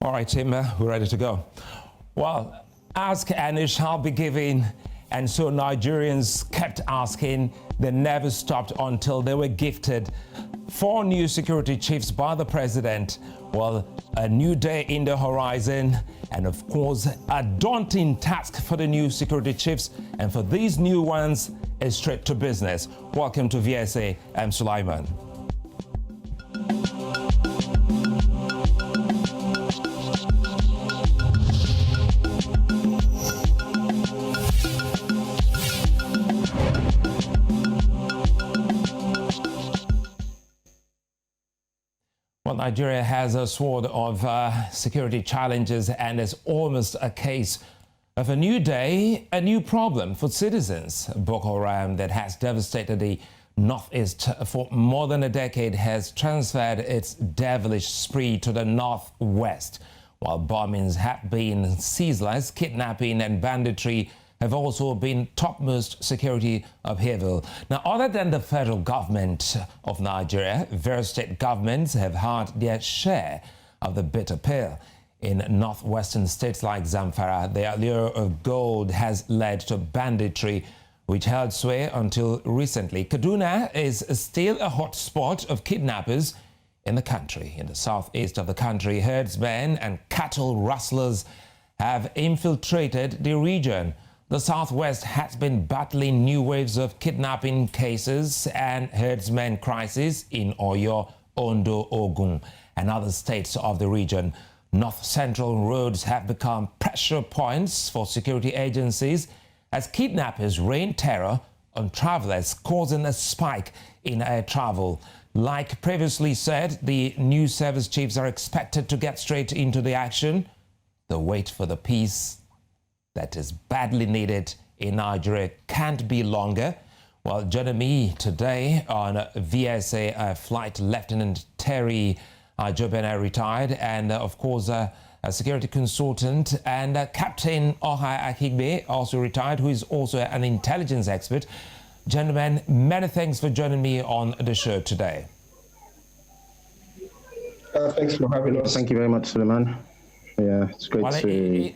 All right, Tim, we're ready to go. Well, ask and it shall be given. And so Nigerians kept asking. They never stopped until they were gifted 4 new security chiefs by the president. Well, a new day in the horizon, and of course, a daunting task for the new security chiefs. And for these new ones, it's straight to business. Welcome to VSA. I'm Sulaiman. Well, Nigeria has a sword of security challenges, and it's almost a case of a new day, a new problem for citizens. Boko Haram, that has devastated the northeast for more than a decade, has transferred its devilish spree to the northwest, while bombings have been ceaseless. Kidnapping and banditry have also been topmost security upheaval. Now, other than the federal government of Nigeria, various state governments have had their share of the bitter pill. In northwestern states like Zamfara, the allure of gold has led to banditry, which held sway until recently. Kaduna is still a hot spot of kidnappers in the country. In the southeast of the country, herdsmen and cattle rustlers have infiltrated the region. The southwest has been battling new waves of kidnapping cases and herdsmen crisis in Oyo, Ondo, Ogun, and other states of the region. North-central roads have become pressure points for security agencies as kidnappers rain terror on travelers, causing a spike in air travel. Like previously said, the new service chiefs are expected to get straight into the action. The wait for the peace that is badly needed in Nigeria can't be longer. Well, joining me today on VSA, Flt Lt Terry Ajobena, retired, and of course a security consultant, and Captain Okhai Akhigbe, also retired, who is also an intelligence expert. Gentlemen, many thanks for joining me on the show today. Thanks for having us. Thank you very much, Sulaiman. Yeah, it's great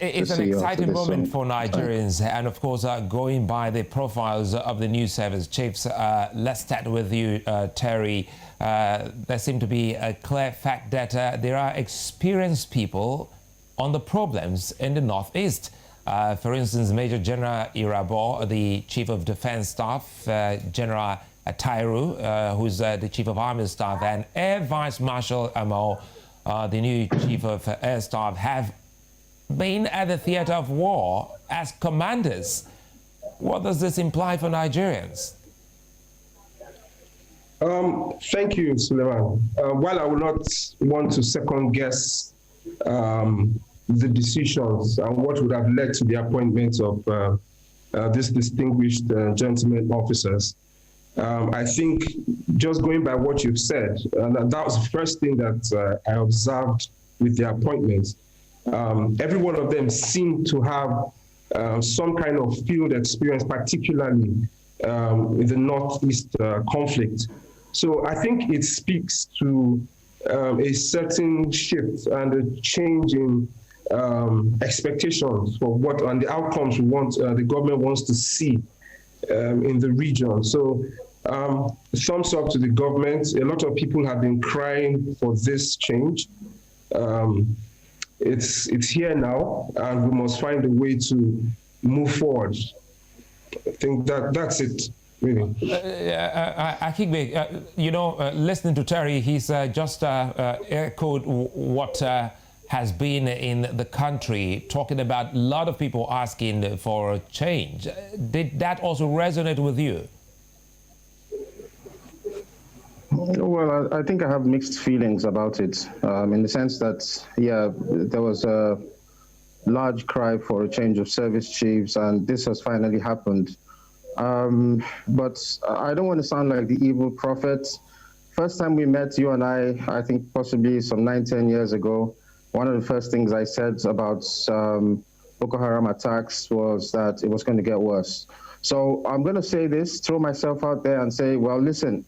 it's an exciting moment for Nigerians, and of course, going by the profiles of the new service chiefs, let's start with you, Terry. There seems to be a clear fact that there are experienced people on the problems in the northeast. For instance, Major General Irabo, the Chief of Defense Staff, General Atairu, who's the Chief of Army Staff, and Air Vice Marshal Amo, the new Chief of Air Staff, have been at the theater of war as commanders. What does this imply for Nigerians? Thank you, Sulaiman. While I will not want to second guess the decisions and what would have led to the appointment of these distinguished gentlemen officers, I think just going by what you've said, and that was the first thing that I observed with the appointments. Every one of them seemed to have some kind of field experience, particularly in the Northeast conflict. So I think it speaks to a certain shift and a change in expectations for what and the outcomes we want, the government wants to see in the region. So thumbs up to the government. A lot of people have been crying for this change. It's here now, and we must find a way to move forward. I think that's it, really. Akhigbe, listening to Terry, he's just echoed what has been in the country, talking about a lot of people asking for a change. Did that also resonate with you? Well, I think I have mixed feelings about it, in the sense that, yeah, there was a large cry for a change of service chiefs, and this has finally happened. But I don't want to sound like the evil prophet. First time we met, you and I think possibly some 9-10 years ago, one of the first things I said about Boko Haram attacks was that it was going to get worse. So I'm going to say this, throw myself out there and say, well, listen,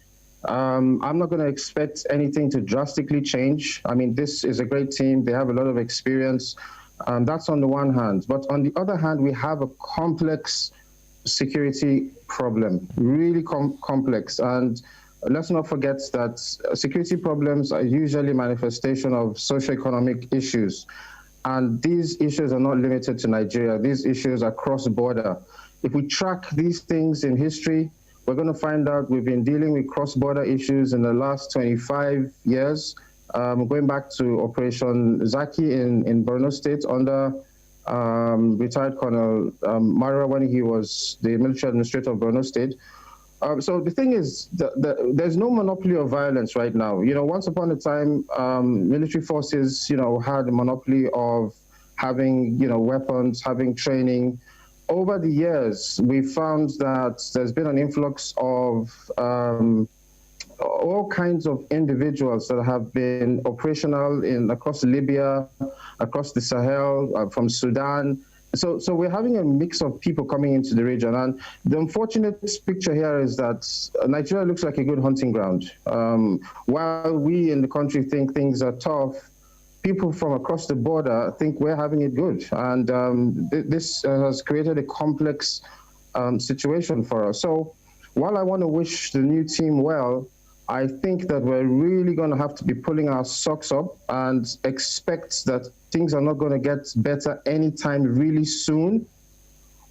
I'm not going to expect anything to drastically change. I mean, this is a great team. They have a lot of experience. That's on the one hand. But on the other hand, we have a complex security problem, really complex. And let's not forget that security problems are usually a manifestation of socioeconomic issues. And these issues are not limited to Nigeria. These issues are cross-border. If we track these things in history, we're going to find out we've been dealing with cross-border issues in the last 25 years, going back to Operation Zaki in Borno State under retired Colonel Mara when he was the military administrator of Borno State. So the thing is, there's no monopoly of violence right now. You know, once upon a time, military forces, you know, had a monopoly of having, you know, weapons, having training. Over the years, we found that there's been an influx of all kinds of individuals that have been operational across Libya, across the Sahel, from Sudan. So we're having a mix of people coming into the region. And the unfortunate picture here is that Nigeria looks like a good hunting ground. While we in the country think things are tough, people from across the border think we're having it good. And this has created a complex situation for us. So while I want to wish the new team well, I think that we're really going to have to be pulling our socks up and expect that things are not going to get better anytime really soon.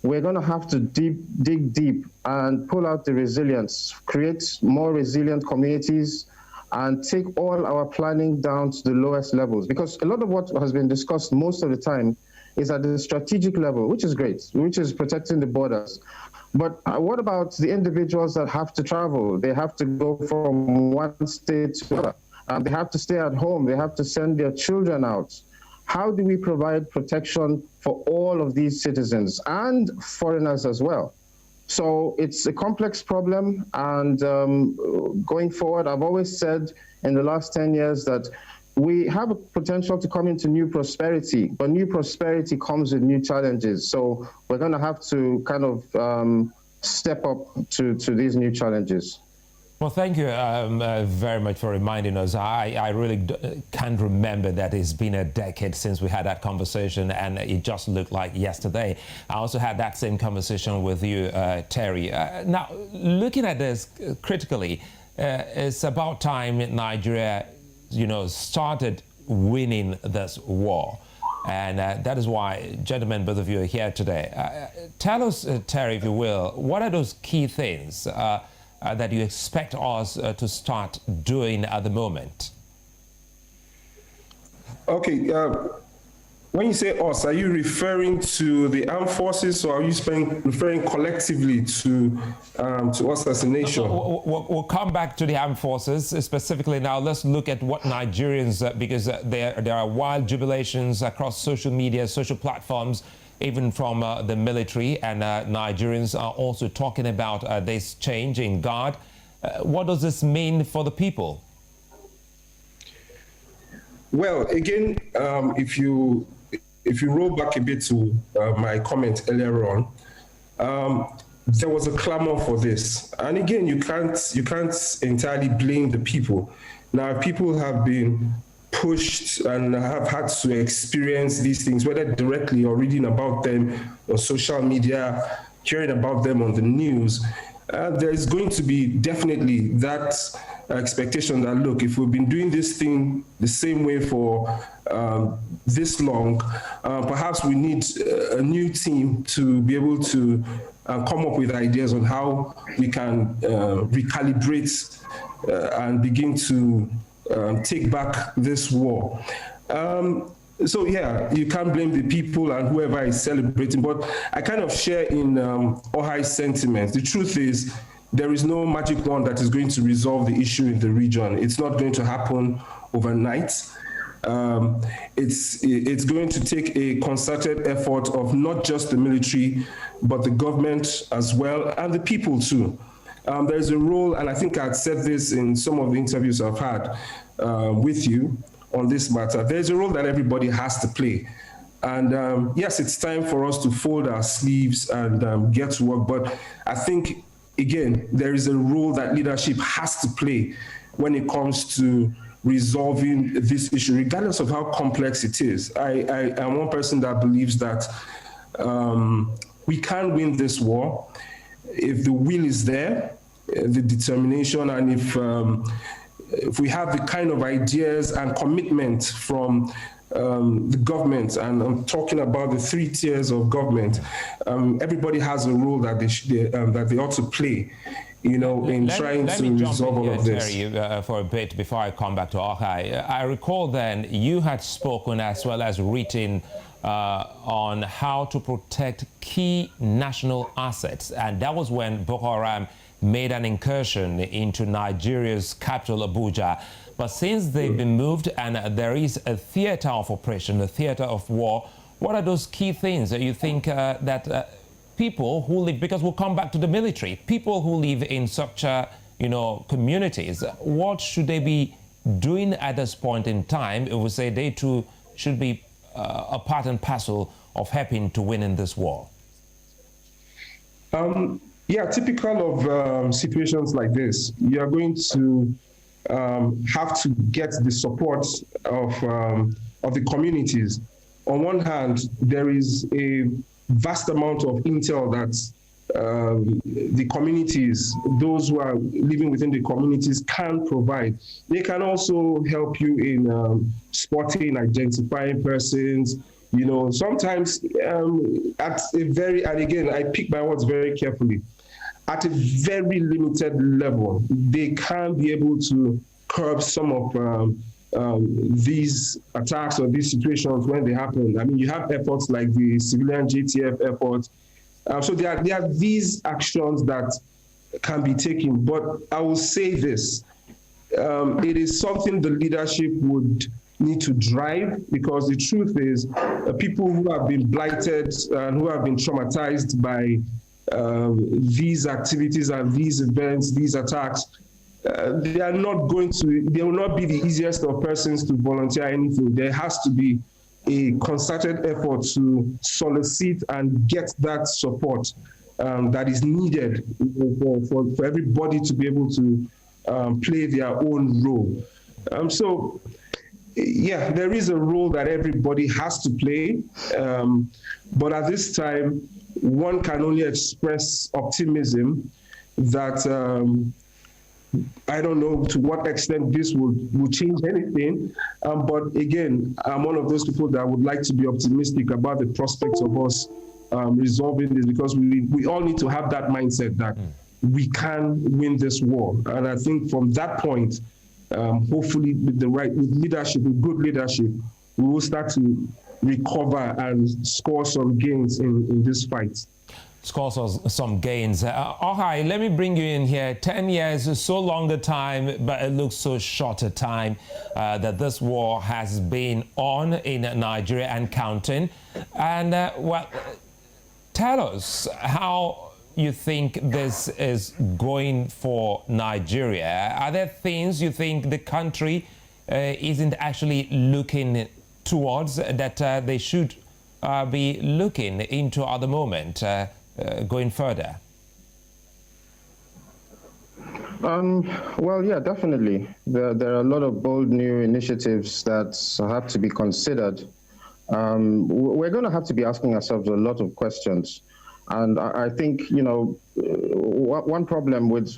We're going to have to dig deep and pull out the resilience, create more resilient communities, and take all our planning down to the lowest levels. Because a lot of what has been discussed most of the time is at the strategic level, which is great, which is protecting the borders. But what about the individuals that have to travel? They have to go from one state to another. They have to stay at home. They have to send their children out. How do we provide protection for all of these citizens and foreigners as well? So it's a complex problem. And going forward, I've always said in the last 10 years that we have a potential to come into new prosperity, but new prosperity comes with new challenges. So we're going to have to kind of step up to these new challenges. Well, thank you very much for reminding us. I really can't remember that it's been a decade since we had that conversation, and it just looked like yesterday. I also had that same conversation with you, Terry. Now, looking at this critically, it's about time Nigeria, you know, started winning this war. And that is why, gentlemen, both of you are here today. Tell us, Terry, if you will, what are those key things that you expect us to start doing at the moment? Okay, when you say us, are you referring to the armed forces, or are you referring collectively to us as a nation? We'll come back to the armed forces specifically. Now let's look at what Nigerians, because there are wild jubilations across social media, social platforms, even from the military, and Nigerians are also talking about this change in guard. What does this mean for the people? Well, again, if you roll back a bit to my comment earlier on, there was a clamor for this, and again, you can't entirely blame the people. Now, people have been pushed and have had to experience these things, whether directly or reading about them on social media, hearing about them on the news. There is going to be definitely that expectation that, look, if we've been doing this thing the same way for this long, perhaps we need a new team to be able to come up with ideas on how we can recalibrate and begin to take back this war. So yeah, you can't blame the people and whoever is celebrating, but I kind of share in Okhai's sentiments. The truth is, there is no magic wand that is going to resolve the issue in the region. It's not going to happen overnight. It's going to take a concerted effort of not just the military, but the government as well, and the people too. There's a role, and I think I'd said this in some of the interviews I've had with you on this matter. There's a role that everybody has to play. And yes, it's time for us to fold our sleeves and get to work. But I think again, there is a role that leadership has to play when it comes to resolving this issue, regardless of how complex it is. I am one person that believes that we can win this war if the will is there, the determination, and if we have the kind of ideas and commitment from the government, and I'm talking about the 3 tiers of government. Everybody has a role that they ought to play, in trying to resolve all of this. Terry, for a bit before I come back to Okhai. I recall then you had spoken as well as written on how to protect key national assets, and that was when Boko Haram made an incursion into Nigeria's capital, Abuja. But since they've been moved and there is a theater of operation, a theater of war, what are those key things that you think that people who live, because we'll come back to the military, people who live in such, communities, what should they be doing at this point in time? It would say they too should be a part and parcel of helping to win in this war. Yeah, typical of situations like this, you are going to have to get the support of the communities. On one hand, there is a vast amount of intel that the communities, those who are living within the communities, can provide. They can also help you in spotting, identifying persons. Sometimes at a very, and again, I pick my words very carefully, at a very limited level, they can be able to curb some of these attacks or these situations when they happen. I mean, you have efforts like the civilian JTF efforts. So there are these actions that can be taken. But I will say this, it is something the leadership would need to drive, because the truth is people who have been blighted and who have been traumatized by these activities and these events, these attacks, they will not be the easiest of persons to volunteer anything. There has to be a concerted effort to solicit and get that support that is needed for everybody to be able to play their own role. So, yeah, there is a role that everybody has to play, but at this time, one can only express optimism that I don't know to what extent this will change anything, but again, I'm one of those people that would like to be optimistic about the prospects of us resolving this, because we all need to have that mindset that we can win this war. And I think from that point, hopefully with leadership, with good leadership, we will start to recover and score some gains in this fight. Score some gains. Okhai, let me bring you in here. 10 years is so long a time, but it looks so short a time that this war has been on in Nigeria and counting. And well, tell us how you think this is going for Nigeria. Are there things you think the country isn't actually looking towards that they should be looking into at the moment? Going further? Well, yeah, definitely. There are a lot of bold new initiatives that have to be considered. We're going to have to be asking ourselves a lot of questions. And I think, one problem with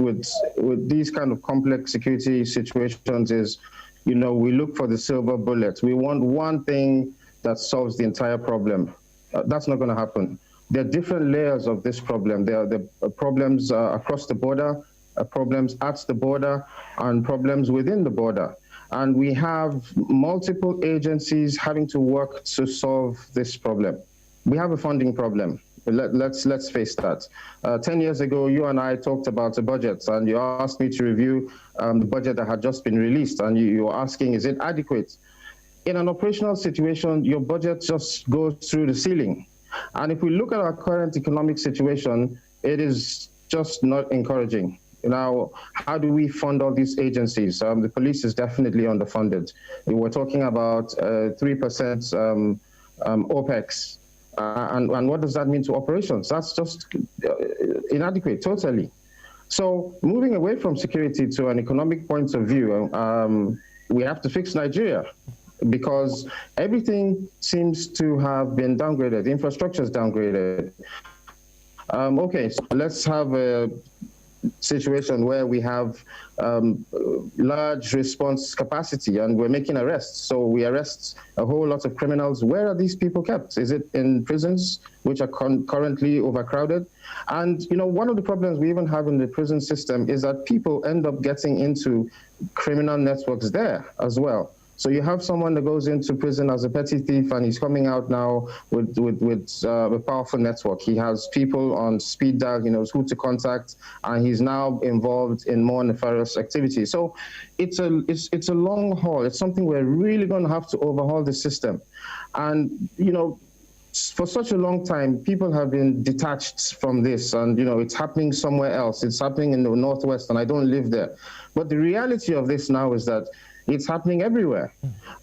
these kind of complex security situations is, we look for the silver bullet. We want one thing that solves the entire problem. That's not going to happen. There are different layers of this problem. There are the problems across the border, problems at the border, and problems within the border. And we have multiple agencies having to work to solve this problem. We have a funding problem. Let's face that. 10 years ago, you and I talked about the budget, and you asked me to review the budget that had just been released, and you were asking, is it adequate? In an operational situation, your budget just goes through the ceiling. And if we look at our current economic situation, it is just not encouraging. Now, how do we fund all these agencies? The police is definitely underfunded. We're talking about 3% OPEX. And what does that mean to operations? That's just inadequate, totally. So moving away from security to an economic point of view, we have to fix Nigeria, because everything seems to have been downgraded. The infrastructure is downgraded. Okay, so let's have a situation where we have large response capacity and we're making arrests. So we arrest a whole lot of criminals. Where are these people kept? Is it in prisons, which are currently overcrowded? And, you know, one of the problems we even have in the prison system is that people end up getting into criminal networks there as well. So you have someone that goes into prison as a petty thief, and he's coming out now with a powerful network. He has people on speed dial, he knows who to contact, and he's now involved in more nefarious activities. So it's a long haul. It's something we're really going to have to overhaul the system. And, you know, for such a long time, people have been detached from this, and, you know, it's happening somewhere else. It's happening in the Northwest, and I don't live there. But the reality of this now is that it's happening everywhere.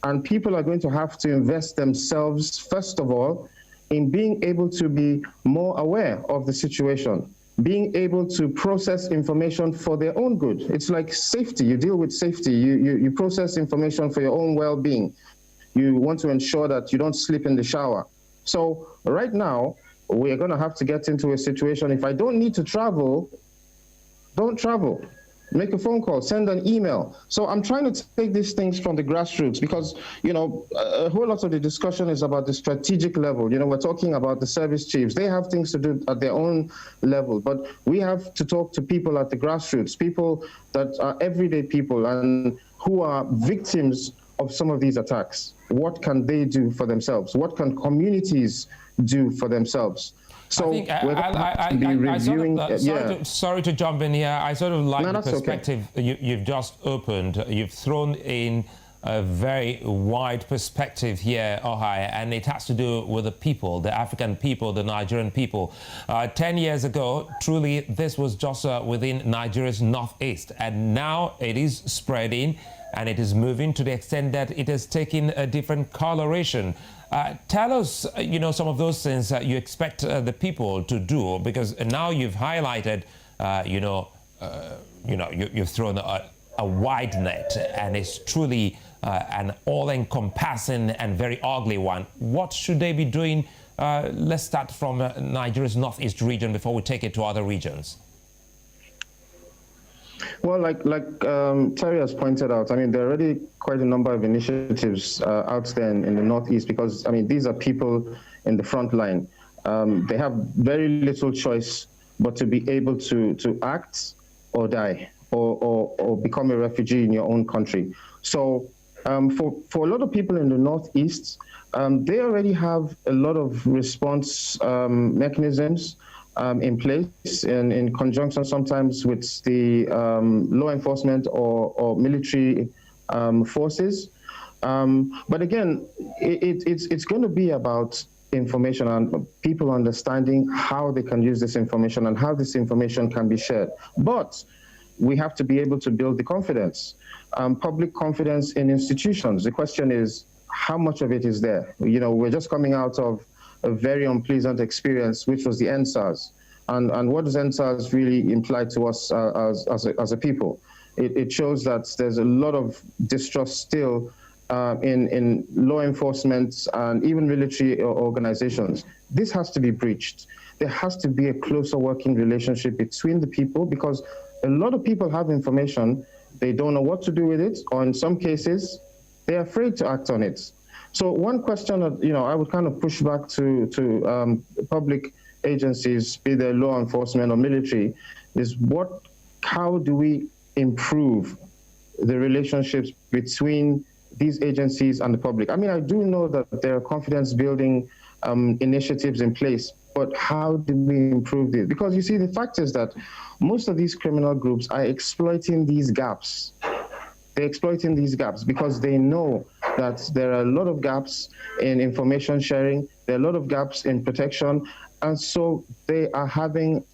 And people are going to have to invest themselves, first of all, in being able to be more aware of the situation, being able to process information for their own good. It's like safety. You deal with safety. You process information for your own well-being. You want to ensure that you don't sleep in the shower. So right now, we're going to have to get into a situation, if I don't need to travel, don't travel. Make a phone call, send an email. So I'm trying to take these things from the grassroots, because, you know, a whole lot of the discussion is about the strategic level. You know, we're talking about the service chiefs. They have things to do at their own level, but we have to talk to people at the grassroots, people that are everyday people and who are victims of some of these attacks. What can they do for themselves? What can communities do for themselves? So I think sorry to jump in here. I sort of like the perspective you've just opened. You've thrown in a very wide perspective here, Okhai, and it has to do with the people, the African people, the Nigerian people. 10 years ago, truly, this was just within Nigeria's northeast, and now it is spreading, and it is moving to the extent that it has taken a different coloration. Tell us, you know, some of those things that you expect the people to do, because now you've highlighted, you've thrown a wide net, and it's truly an all-encompassing and very ugly one. What should they be doing? Let's start from Nigeria's northeast region before we take it to other regions. Well, like Terry has pointed out, I mean, there are already quite a number of initiatives out there in the Northeast, because, I mean, these are people in the front line. They have very little choice but to be able to act or die or become a refugee in your own country. So for a lot of people in the Northeast, they already have a lot of response mechanisms in place, in conjunction sometimes with the law enforcement or military forces. But again, it's going to be about information and people understanding how they can use this information and how this information can be shared. But we have to be able to build the confidence, public confidence in institutions. The question is, how much of it is there? You know, we're just coming out of a very unpleasant experience, which was the NSAS. And what does NSAS really imply to us as a people? It shows that there's a lot of distrust still in law enforcement and even military organizations. This has to be breached. There has to be a closer working relationship between the people, because a lot of people have information, they don't know what to do with it, or in some cases, they're afraid to act on it. So one question that, you know, I would kind of push back to public agencies, be they law enforcement or military, is how do we improve the relationships between these agencies and the public? I mean, I do know that there are confidence building initiatives in place, but how do we improve this? Because you see, the fact is that most of these criminal groups are exploiting these gaps. They're exploiting these gaps because they know that there are a lot of gaps in information sharing, there are a lot of gaps in protection, and so they are having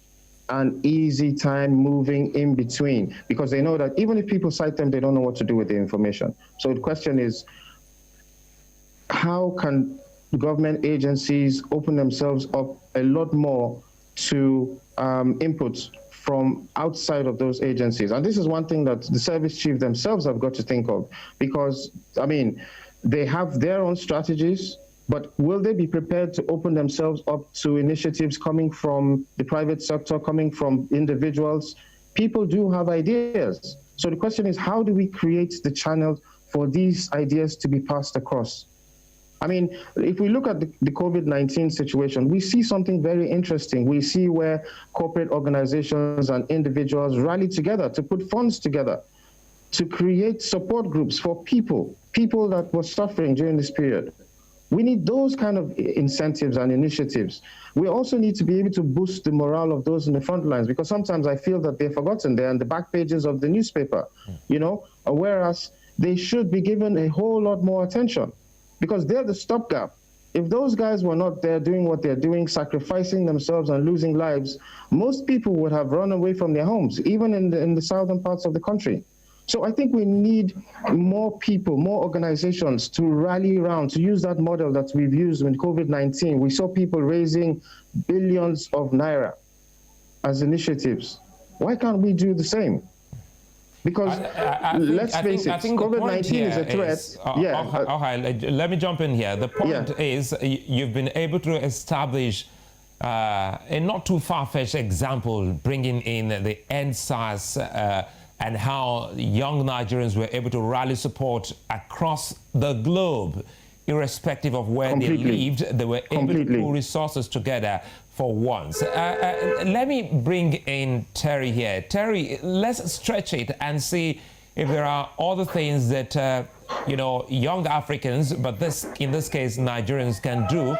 an easy time moving in between, because they know that even if people cite them, they don't know what to do with the information. So the question is, how can government agencies open themselves up a lot more to input from outside of those agencies. And this is one thing that the service chief themselves have got to think of, because, I mean, they have their own strategies, but will they be prepared to open themselves up to initiatives coming from the private sector, coming from individuals? People do have ideas. So the question is, how do we create the channel for these ideas to be passed across? I mean, if we look at the COVID-19 situation, we see something very interesting. We see where corporate organizations and individuals rally together to put funds together to create support groups for people that were suffering during this period. We need those kind of incentives and initiatives. We also need to be able to boost the morale of those in the front lines, because sometimes I feel that they're forgotten. They're on the back pages of the newspaper, you know, whereas they should be given a whole lot more attention, because they're the stopgap. If those guys were not there doing what they're doing, sacrificing themselves and losing lives, most people would have run away from their homes, even in the southern parts of the country. So I think we need more people, more organizations to rally around, to use that model that we've used with COVID-19. We saw people raising billions of naira as initiatives. Why can't we do the same? Because let's face it, COVID-19 is a threat. Let me jump in here. The point is you've been able to establish a not too far-fetched example, bringing in the NSAS and how young Nigerians were able to rally support across the globe, irrespective of where they lived. They were able to pull resources together for once. Let me bring in Terry here. Terry, let's stretch it and see if there are other things that you know, young Africans, but in this case Nigerians, can do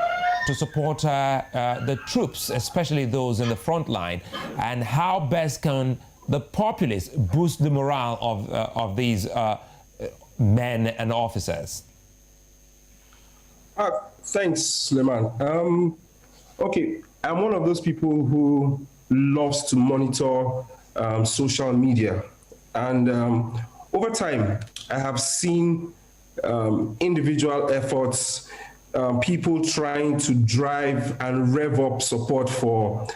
to support the troops, especially those in the front line, and how best can the populace boost the morale of these men and officers? Thanks, Sulaiman. Okay, I'm one of those people who loves to monitor social media. And over time, I have seen individual efforts, people trying to drive and rev up support for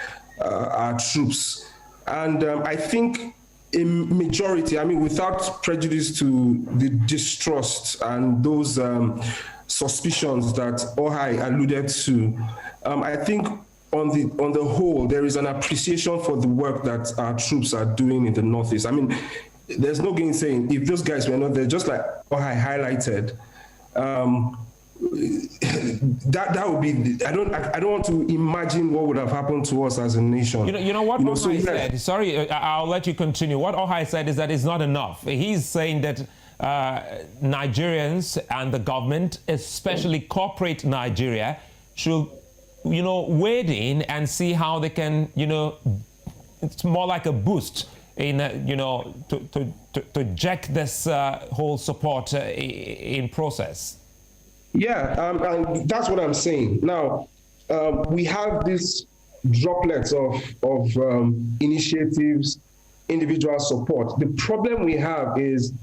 our troops. And I think a majority, I mean, without prejudice to the distrust and those suspicions that Okhai alluded to, I think on the whole, there is an appreciation for the work that our troops are doing in the Northeast. I mean, there's no gainsaying, if those guys were not there, just like Okhai highlighted, that would be, I don't want to imagine what would have happened to us as a nation. You know what Okhai said, sorry, I'll let you continue. What Okhai said is that it's not enough. He's saying that Nigerians and the government, especially corporate Nigeria, should, you know, wade in and see how they can, you know, it's more like a boost in, you know, to jack this whole support in process. Yeah, and that's what I'm saying. Now, we have these droplets of initiatives, individual support. The problem we have is,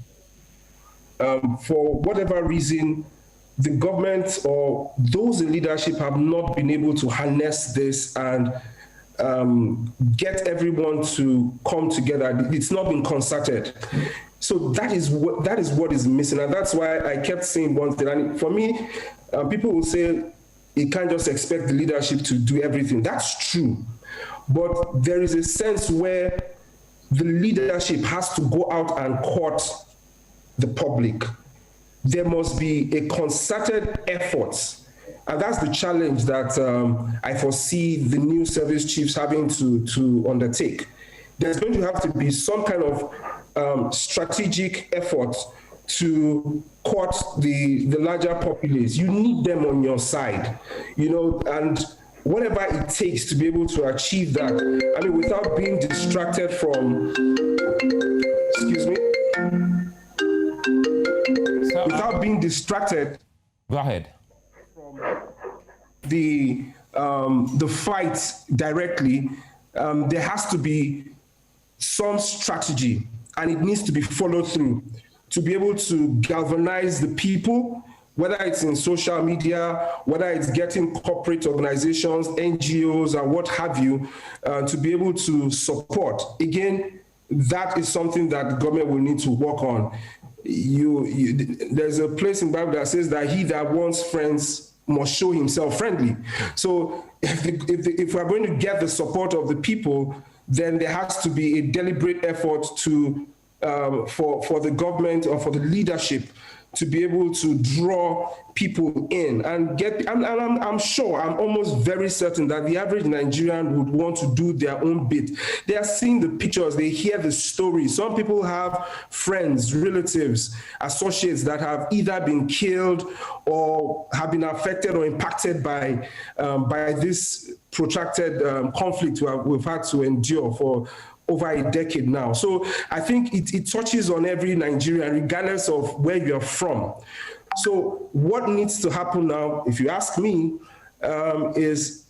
for whatever reason, the government or those in leadership have not been able to harness this and get everyone to come together. It's not been concerted. So that is what is missing, and that's why I kept saying one thing. And for me, people will say you can't just expect the leadership to do everything. That's true, but there is a sense where the leadership has to go out and court the public. There must be a concerted effort, and that's the challenge that I foresee the new service chiefs having to undertake. There's going to have to be some kind of strategic effort to court the larger populace. You need them on your side, you know, and whatever it takes to be able to achieve that. I mean, without being distracted from, excuse me, without being distracted. Go ahead. From the fight directly, there has to be some strategy, and it needs to be followed through to be able to galvanize the people, whether it's in social media, whether it's getting corporate organizations, NGOs, and what have you, to be able to support. Again, that is something that the government will need to work on. There's a place in the Bible that says that he that wants friends must show himself friendly. So if we're going to get the support of the people, then there has to be a deliberate effort to for the government or for the leadership to be able to draw people in and get. I'm sure, I'm almost very certain that the average Nigerian would want to do their own bit. They are seeing the pictures, they hear the stories. Some people have friends, relatives, associates that have either been killed or have been affected or impacted by this protracted conflict we've had to endure for over a decade now. So I think it touches on every Nigerian, regardless of where you're from. So what needs to happen now, if you ask me, is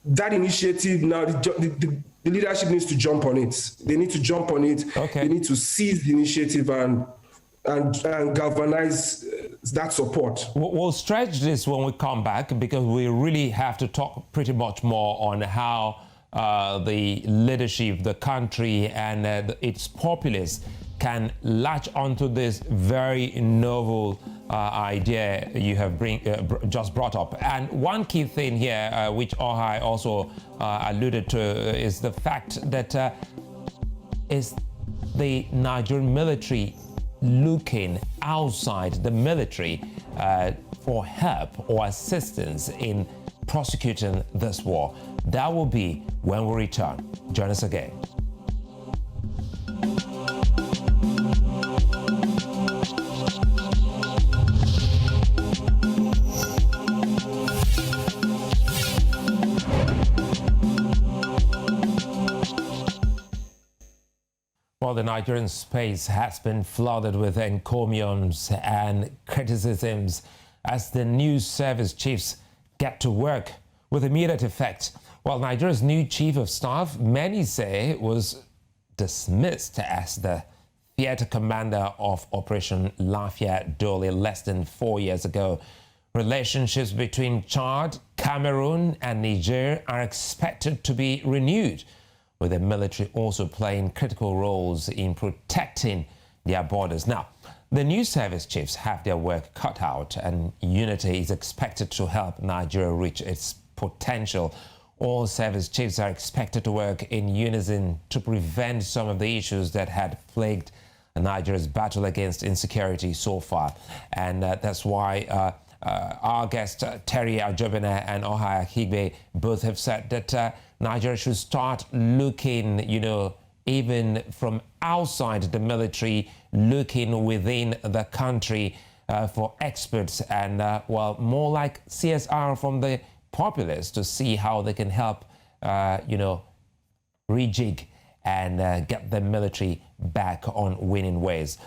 that initiative now, the leadership needs to jump on it. They need to jump on it. Okay. They need to seize the initiative and galvanize that support. We'll stretch this when we come back, because we really have to talk pretty much more on how the leadership, the country, and its populace can latch onto this very novel idea you have just brought up. And one key thing here, which Okhai also alluded to, is the fact that is the Nigerian military looking outside the military for help or assistance in prosecuting this war. That will be when we return. Join us again. Well, the Nigerian space has been flooded with encomiums and criticisms as the news service chiefs get to work with immediate effect. Well, Nigeria's new chief of staff, many say, was dismissed as the theater commander of Operation Lafia Dole less than 4 years ago. Relationships between Chad, Cameroon, and Niger are expected to be renewed, with the military also playing critical roles in protecting their borders. Now, the new service chiefs have their work cut out, and unity is expected to help Nigeria reach its potential. All service chiefs are expected to work in unison to prevent some of the issues that had plagued Nigeria's battle against insecurity so far. And that's why our guests, Terry Ajobena and Okhai Akhigbe, both have said that Nigeria should start looking, even from outside the military, looking within the country for experts and, more like CSR from the populace to see how they can help, rejig and get the military back on winning ways.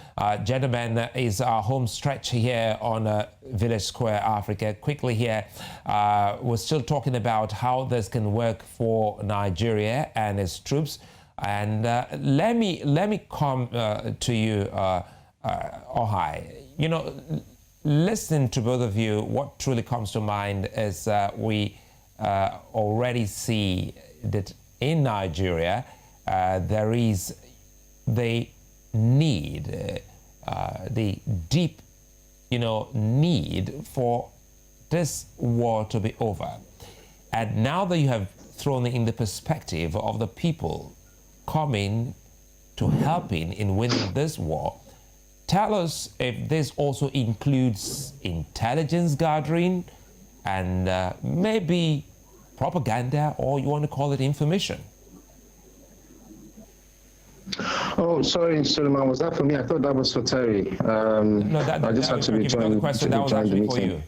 Gentlemen, is our home stretch here on Village Square Africa. Quickly here, we're still talking about how this can work for Nigeria and its troops. And let me come to you, Okhai. Listening to both of you, what truly comes to mind is we already see that in Nigeria there is the need, the deep, need for this war to be over. And now that you have thrown in the perspective of the people coming to helping in winning this war, tell us if this also includes intelligence gathering and maybe propaganda, or you want to call it information. Oh, sorry, Sulaiman, was that for me? I thought that was for Terry. No, I just had to rejoin the meeting.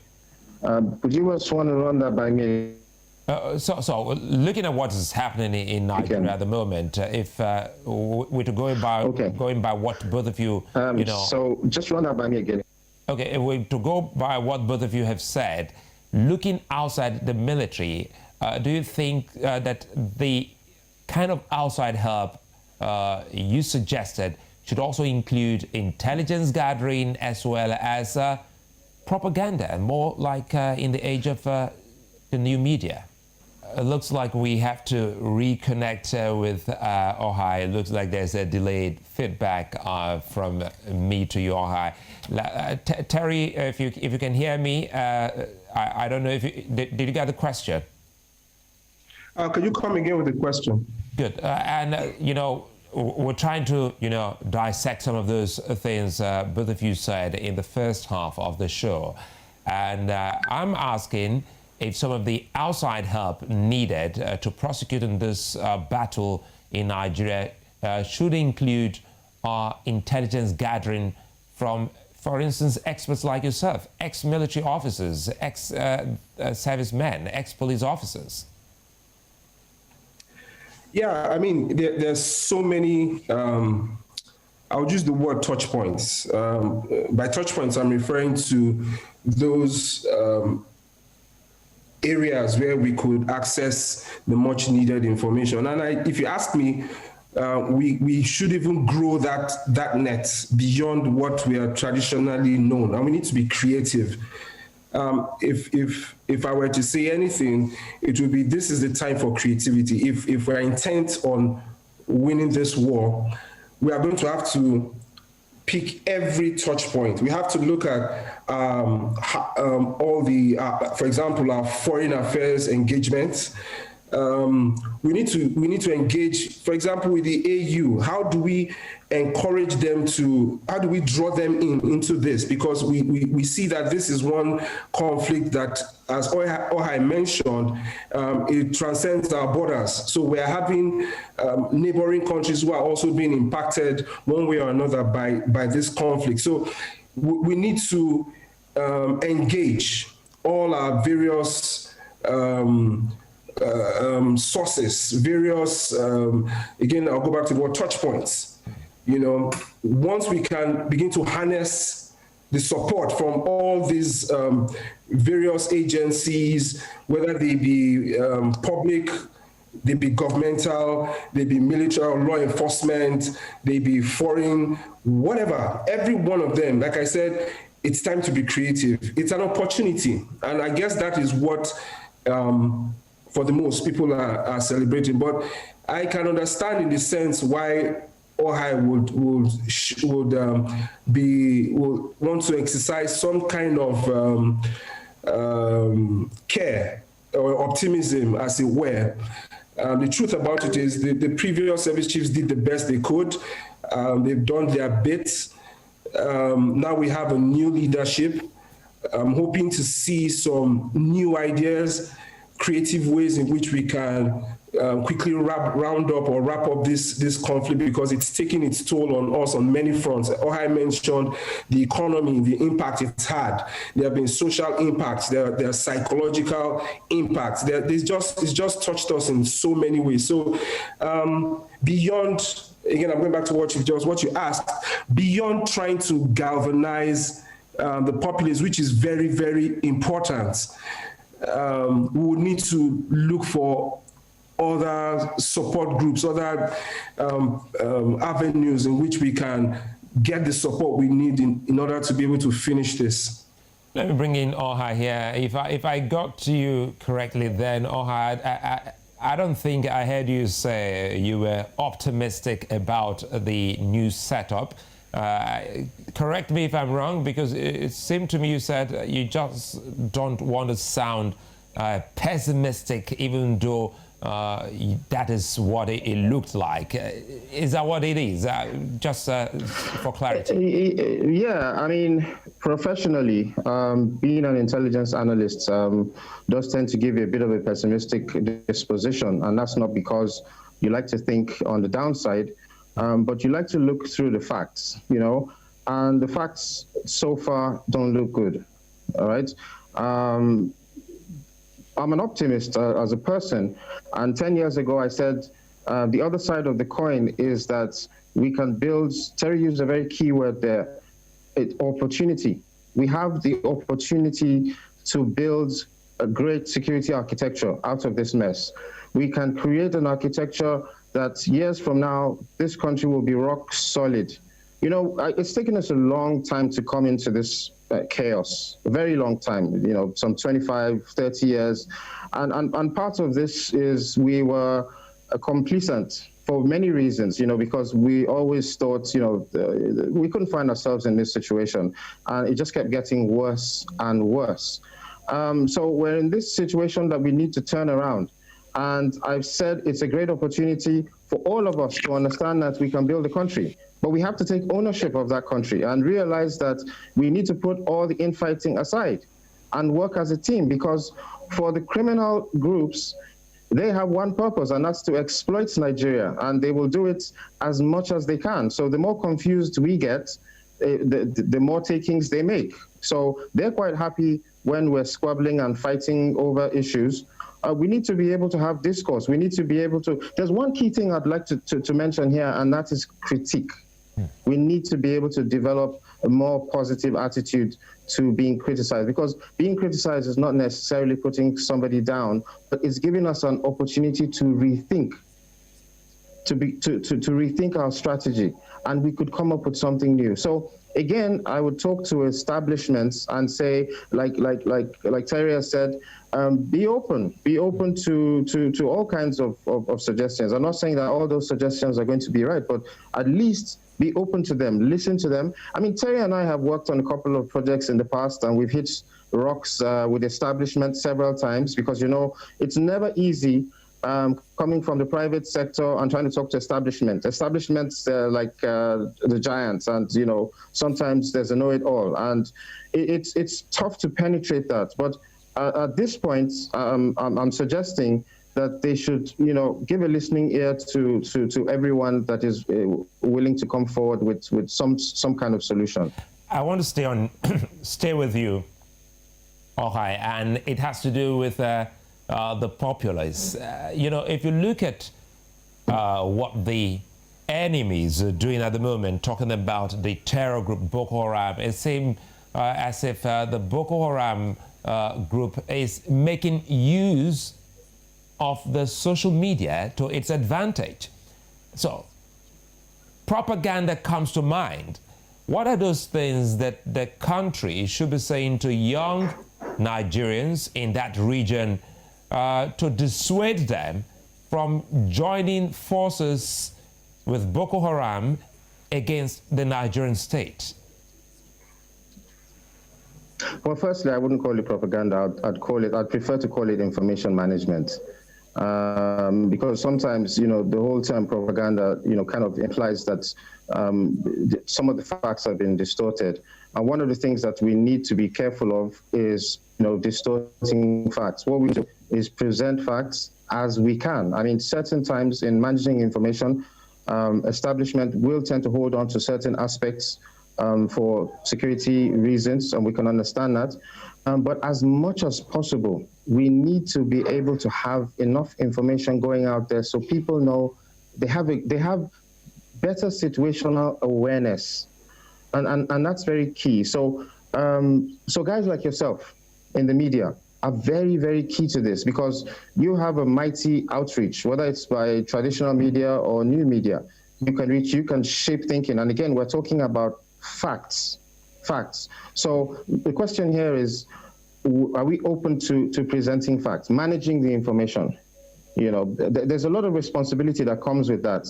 Would you just want to run that by me? So looking at what is happening in Nigeria at the moment, if we're to going by what both of you, So just run that by me again. Okay, if we're to go by what both of you have said, looking outside the military, do you think that the kind of outside help you suggested should also include intelligence gathering as well as propaganda and more like in the age of the new media. It looks like we have to reconnect with Okhai. It looks like there's a delayed feedback from me to you, Okhai. Terry, if you can hear me, I don't know if you, did you get the question? Could you come again with the question? Good. You know, we're trying to, you know, dissect some of those things both of you said in the first half of the show. And I'm asking if some of the outside help needed to prosecute in this battle in Nigeria should include intelligence gathering from, for instance, experts like yourself, ex-military officers, ex-servicemen, ex-police officers. Yeah, I mean, there's so many, I'll use the word touch points. By touch points, I'm referring to those areas where we could access the much needed information. And if you ask me, we should even grow that net beyond what we are traditionally known, and we need to be creative. If I were to say anything, it would be this is the time for creativity. If we're intent on winning this war, we are going to have to pick every touch point. We have to look at all the, for example, our foreign affairs engagements. We need to engage, for example, with the AU. How do we encourage them to, how do we draw them into this? Because we see that this is one conflict that, as Okhai mentioned, it transcends our borders. So we're having neighboring countries who are also being impacted one way or another by this conflict. So we need to engage all our various sources, various, again, I'll go back to the word touch points. You know, once we can begin to harness the support from all these various agencies, whether they be public, they be governmental, they be military or law enforcement, they be foreign, whatever, every one of them, like I said, it's time to be creative. It's an opportunity. And I guess that is what, for the most, people are celebrating. But I can understand in the sense why Okhai would want to exercise some kind of care or optimism, as it were. The truth about it is the previous service chiefs did the best they could. They've done their bit. Now we have a new leadership. I'm hoping to see some new ideas, creative ways in which we can quickly wrap up this conflict, because it's taking its toll on us on many fronts. Okhai mentioned the economy, the impact it's had. There have been social impacts. There are psychological impacts. It's just touched us in so many ways. So beyond, again, I'm going back to what you asked, beyond trying to galvanize the populace, which is very, very important, we would need to look for other support groups, other avenues in which we can get the support we need in order to be able to finish this. Let me bring in Okhai here. If I got to you correctly then, Okhai, I don't think I heard you say you were optimistic about the new setup. Correct me if I'm wrong, because it seemed to me you said you just don't want to sound pessimistic, even though that is what it looked like. Is that what it is? Just for clarity. Yeah, I mean, professionally, being an intelligence analyst does tend to give you a bit of a pessimistic disposition, and that's not because you like to think on the downside, but you like to look through the facts, you know, and the facts so far don't look good, all right? I'm an optimist as a person, and 10 years ago I said the other side of the coin is that we can build, Terry used a very key word there, opportunity. We have the opportunity to build a great security architecture out of this mess. We can create an architecture that years from now, this country will be rock solid. You know, it's taken us a long time to come into this chaos, a very long time, you know, some 25, 30 years. And part of this is we were complacent for many reasons, you know, because we always thought, you know, we couldn't find ourselves in this situation, and it just kept getting worse and worse. So we're in this situation that we need to turn around. And I've said it's a great opportunity for all of us to understand that we can build a country. But we have to take ownership of that country and realize that we need to put all the infighting aside and work as a team, because for the criminal groups, they have one purpose, and that's to exploit Nigeria, and they will do it as much as they can. So the more confused we get, the more takings they make. So they're quite happy when we're squabbling and fighting over issues. We need to be able to have discourse. We need to be able to, there's one key thing I'd like to mention here, and that is critique. We need to be able to develop a more positive attitude to being criticized, because being criticized is not necessarily putting somebody down, but it's giving us an opportunity to rethink, to rethink our strategy, and we could come up with something new. So again, I would talk to establishments and say, like Terry has said, be open to all kinds of suggestions. I'm not saying that all those suggestions are going to be right, but at least be open to them, listen to them. I mean, Terry and I have worked on a couple of projects in the past, and we've hit rocks with establishment several times, because, you know, it's never easy coming from the private sector and trying to talk to establishments. Establishments like the giants, and, you know, sometimes there's a know-it-all, and it's tough to penetrate that. But at this point, I'm suggesting that they should, you know, give a listening ear to everyone that is willing to come forward with some kind of solution. I want to stay with you, Okhai, and it has to do with the populace. You know, if you look at what the enemies are doing at the moment, talking about the terror group Boko Haram, it seems as if the Boko Haram group is making use of the social media to its advantage. So propaganda comes to mind. What are those things that the country should be saying to young Nigerians in that region to dissuade them from joining forces with Boko Haram against the Nigerian state? Well, firstly, I wouldn't call it propaganda. I'd prefer to call it information management. Because sometimes, you know, the whole term propaganda, you know, kind of implies that some of the facts have been distorted. And one of the things that we need to be careful of is, you know, distorting facts. What we do is present facts as we can. I mean, certain times in managing information, establishment will tend to hold on to certain aspects for security reasons, and we can understand that. But as much as possible, we need to be able to have enough information going out there so people know they have better situational awareness, and that's very key. So so guys like yourself in the media are very, very key to this, because you have a mighty outreach, whether it's by traditional media or new media. You can reach, you can shape thinking, and again, we're talking about facts. So the question here is, are we open to presenting facts, managing the information? You know, there's a lot of responsibility that comes with that,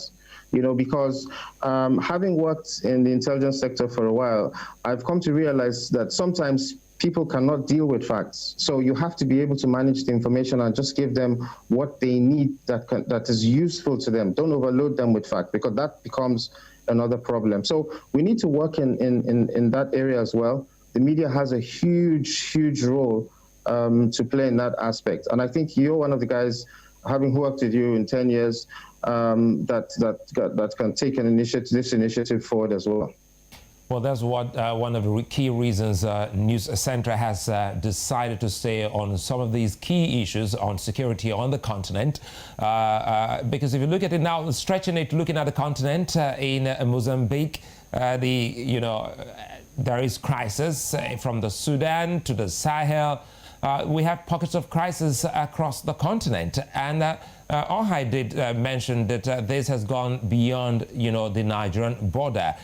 you know, because having worked in the intelligence sector for a while, I've come to realize that sometimes people cannot deal with facts. So you have to be able to manage the information and just give them what they need that is useful to them. Don't overload them with facts, because that becomes another problem. So we need to work in that area as well. The media has a huge role to play in that aspect. And I think you're one of the guys, having worked with you in 10 years, that can take this initiative forward as well. Well, that's what one of the key reasons News Central has decided to stay on some of these key issues on security on the continent. Because if you look at it now, stretching it, looking at the continent in Mozambique, there is crisis from the Sudan to the Sahel. We have pockets of crisis across the continent. And Okhai did mention that this has gone beyond, the Nigerian border.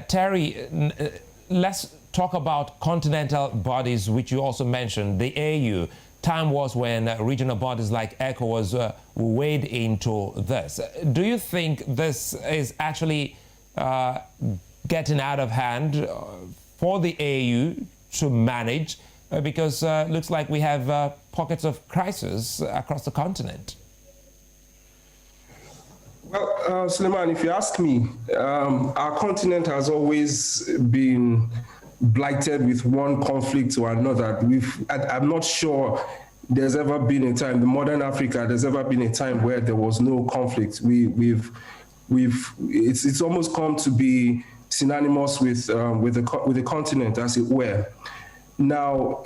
Terry, let's talk about continental bodies, which you also mentioned, the AU. Time was when regional bodies like ECOWAS weighed into this. Do you think this is actually getting out of hand for the AU to manage? Because it looks like we have pockets of crisis across the continent. Well, Sulaiman, if you ask me, our continent has always been blighted with one conflict or another. I'm not sure there's ever been a time, in modern Africa, there's ever been a time where there was no conflict. It's almost come to be synonymous with the continent, as it were. Now,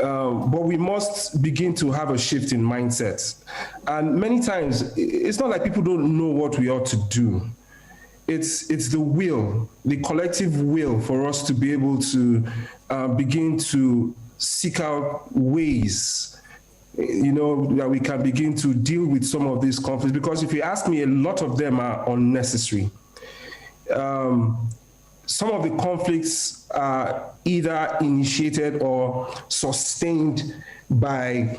but we must begin to have a shift in mindset. And many times, it's not like people don't know what we ought to do. It's the will, the collective will for us to be able to begin to seek out ways, that we can begin to deal with some of these conflicts. Because if you ask me, a lot of them are unnecessary. Some of the conflicts are either initiated or sustained by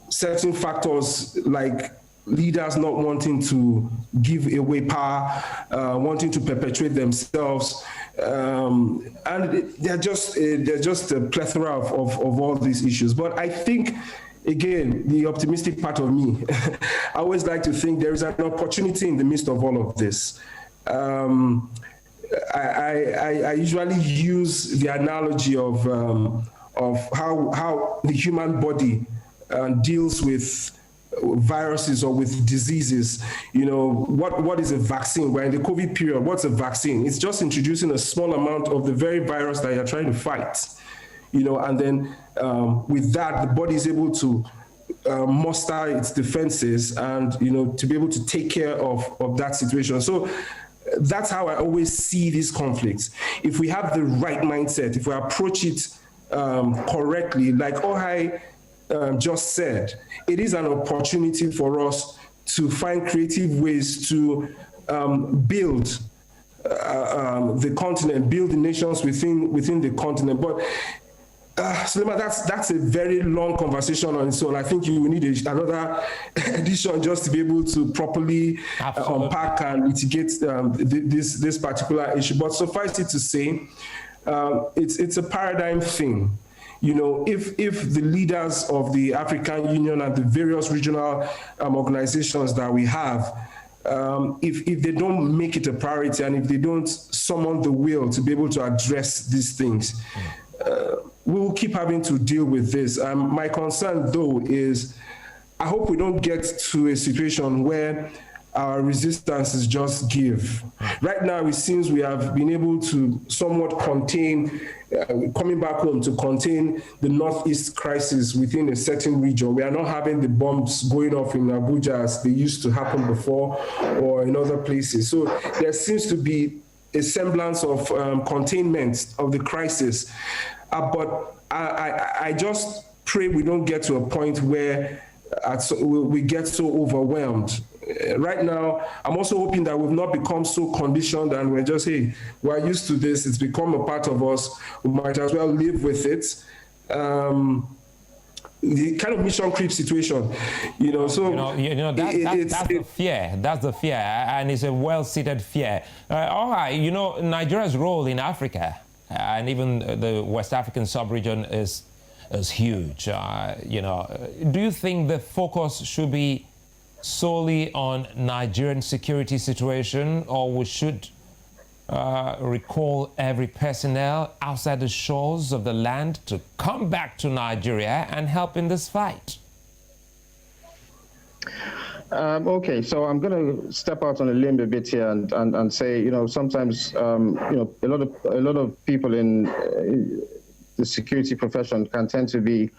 certain factors like leaders not wanting to give away power, wanting to perpetuate themselves, and they're just a plethora of all these issues. But I think, again, the optimistic part of me, I always like to think there is an opportunity in the midst of all of this. I usually use the analogy of how the human body deals with viruses or with diseases. What is a vaccine? We're in the COVID period. What's a vaccine? It's just introducing a small amount of the very virus that you're trying to fight. And then with that, the body is able to muster its defenses and to be able to take care of that situation. So that's how I always see these conflicts. If we have the right mindset, if we approach it correctly, like Okhai just said, it is an opportunity for us to find creative ways to build the continent, build the nations within the continent. But Sulaiman, that's a very long conversation on its own. I think you will need another edition just to be able to properly unpack and mitigate this particular issue. But suffice it to say, it's a paradigm thing. If the leaders of the African Union and the various regional organizations that we have, if they don't make it a priority and if they don't summon the will to be able to address these things, we will keep having to deal with this. My concern, though, is I hope we don't get to a situation where our resistances just give. Right now, it seems we have been able to somewhat contain, coming back home, to contain the Northeast crisis within a certain region. We are not having the bombs going off in Abuja as they used to happen before or in other places. So there seems to be a semblance of containment of the crisis. But I just pray we don't get to a point where we get so overwhelmed. Right now, I'm also hoping that we've not become so conditioned and we're just, hey, we're used to this, it's become a part of us, we might as well live with it. The kind of mission creep situation, that's the fear. That's the fear, and it's a well-seated fear. All right, Nigeria's role in Africa and even the West African sub-region is huge. Do you think the focus should be solely on Nigerian security situation, or we should recall every personnel outside the shores of the land to come back to Nigeria and help in this fight? Okay, so I'm going to step out on a limb a bit here and say, sometimes, a lot of people in the security profession can tend to be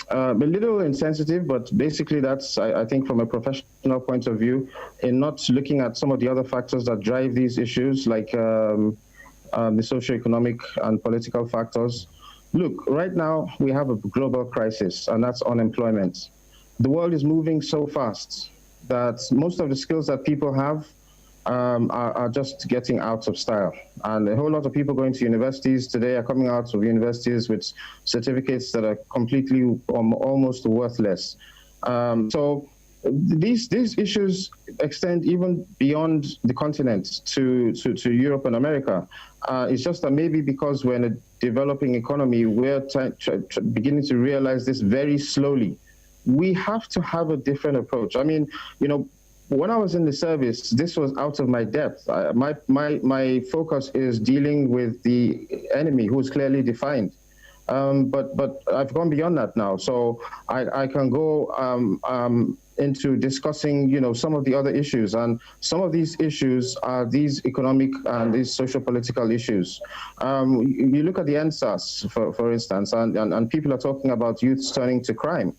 a little insensitive, but basically that's, I think, from a professional point of view, in not looking at some of the other factors that drive these issues, like the socioeconomic and political factors. Look, right now we have a global crisis, and that's unemployment. The world is moving so fast that most of the skills that people have are just getting out of style. And a whole lot of people going to universities today are coming out of universities with certificates that are completely almost worthless. So these issues extend even beyond the continent to Europe and America. It's just that maybe because we're in a developing economy, we're beginning to realize this very slowly. We have to have a different approach. I mean, when I was in the service, this was out of my depth. My focus is dealing with the enemy, who is clearly defined. But I've gone beyond that now, so I can go into discussing, some of the other issues, and some of these issues are these economic and these social-political issues. You look at the NSAS, for instance, and people are talking about youths turning to crime.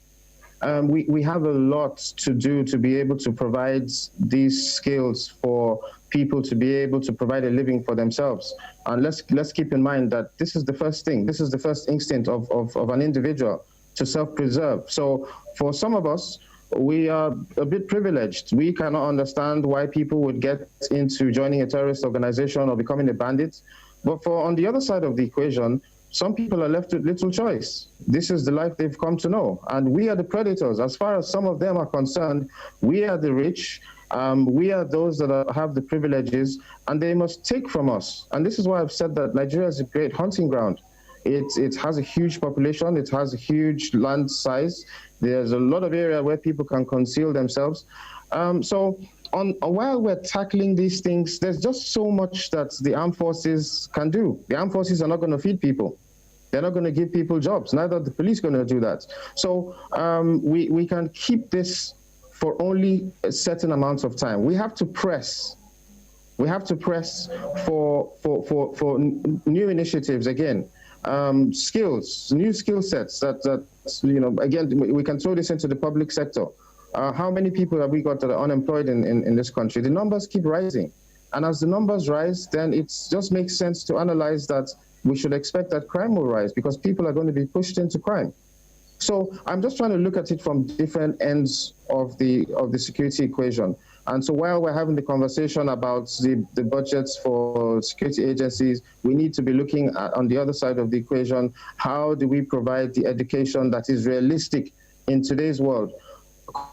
We have a lot to do to be able to provide these skills for people to be able to provide a living for themselves. And let's keep in mind that this is the first thing. This is the first instinct of an individual, to self-preserve. So for some of us, we are a bit privileged. We cannot understand why people would get into joining a terrorist organization or becoming a bandit. But on the other side of the equation, some people are left with little choice. This is the life they've come to know. And we are the predators. As far as some of them are concerned, we are the rich. We are those that have the privileges, and they must take from us. And this is why I've said that Nigeria is a great hunting ground. It has a huge population. It has a huge land size. There's a lot of area where people can conceal themselves. So while we're tackling these things, there's just so much that the armed forces can do. The armed forces are not going to feed people. They're not going to give people jobs. Neither the police going to do that. So we can keep this for only a certain amount of time. We have to press. We have to press for new initiatives again. Skills, new skill sets that again, we can throw this into the public sector. How many people have we got that are unemployed in this country? The numbers keep rising. And as the numbers rise, then it just makes sense to analyze that we should expect that crime will rise, because people are going to be pushed into crime. So I'm just trying to look at it from different ends of the security equation. And so while we're having the conversation about the budgets for security agencies, we need to be looking at, on the other side of the equation, how do we provide the education that is realistic in today's world?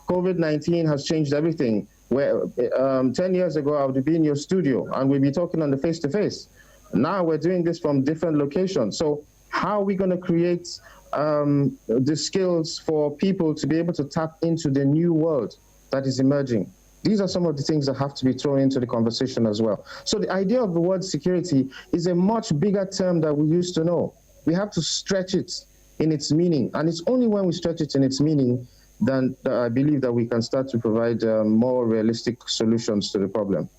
COVID-19 has changed everything. Where 10 years ago, I would be in your studio and we'd be talking on the face-to-face. Now we're doing this from different locations. So how are we going to create the skills for people to be able to tap into the new world that is emerging? These are some of the things that have to be thrown into the conversation as well. So the idea of the word security is a much bigger term than we used to know. We have to stretch it in its meaning. And it's only when we stretch it in its meaning then I believe that we can start to provide more realistic solutions to the problem.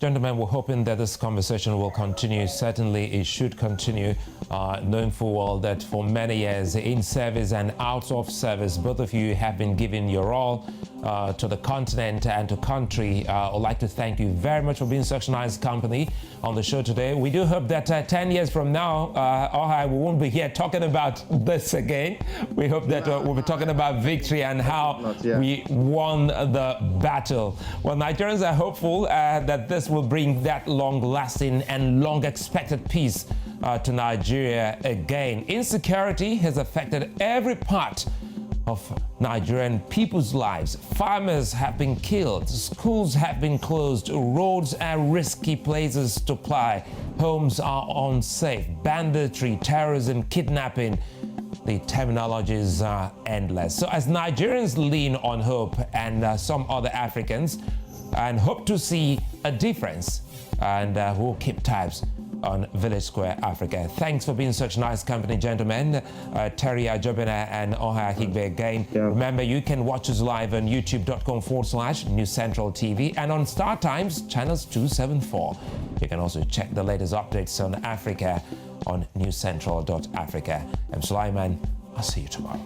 Gentlemen, we're hoping that this conversation will continue. Certainly, it should continue, knowing full well that for many years, in service and out of service, both of you have been giving your all to the continent and to country. I'd like to thank you very much for being such a nice company on the show today. We do hope that 10 years from now, Okhai, we won't be here talking about this again. We hope that we'll be talking about victory and how we won the battle. Well, Nigerians are hopeful that this will bring that long-lasting and long-expected peace to Nigeria again. Insecurity has affected every part of Nigerian people's lives. Farmers have been killed, schools have been closed, roads are risky places to ply, homes are unsafe, banditry, terrorism, kidnapping. The terminologies are endless. So as Nigerians lean on hope and some other Africans, and hope to see a difference, and we'll keep tabs on Village Square Africa. Thanks for being such nice company, gentlemen. Terry Ajobena and Okhai Akhigbe again. Yeah. Remember, you can watch us live on youtube.com/News Central TV and on Star Times channels 274. You can also check the latest updates on Africa on newscentral.africa. I'm Sulaiman. I'll see you tomorrow.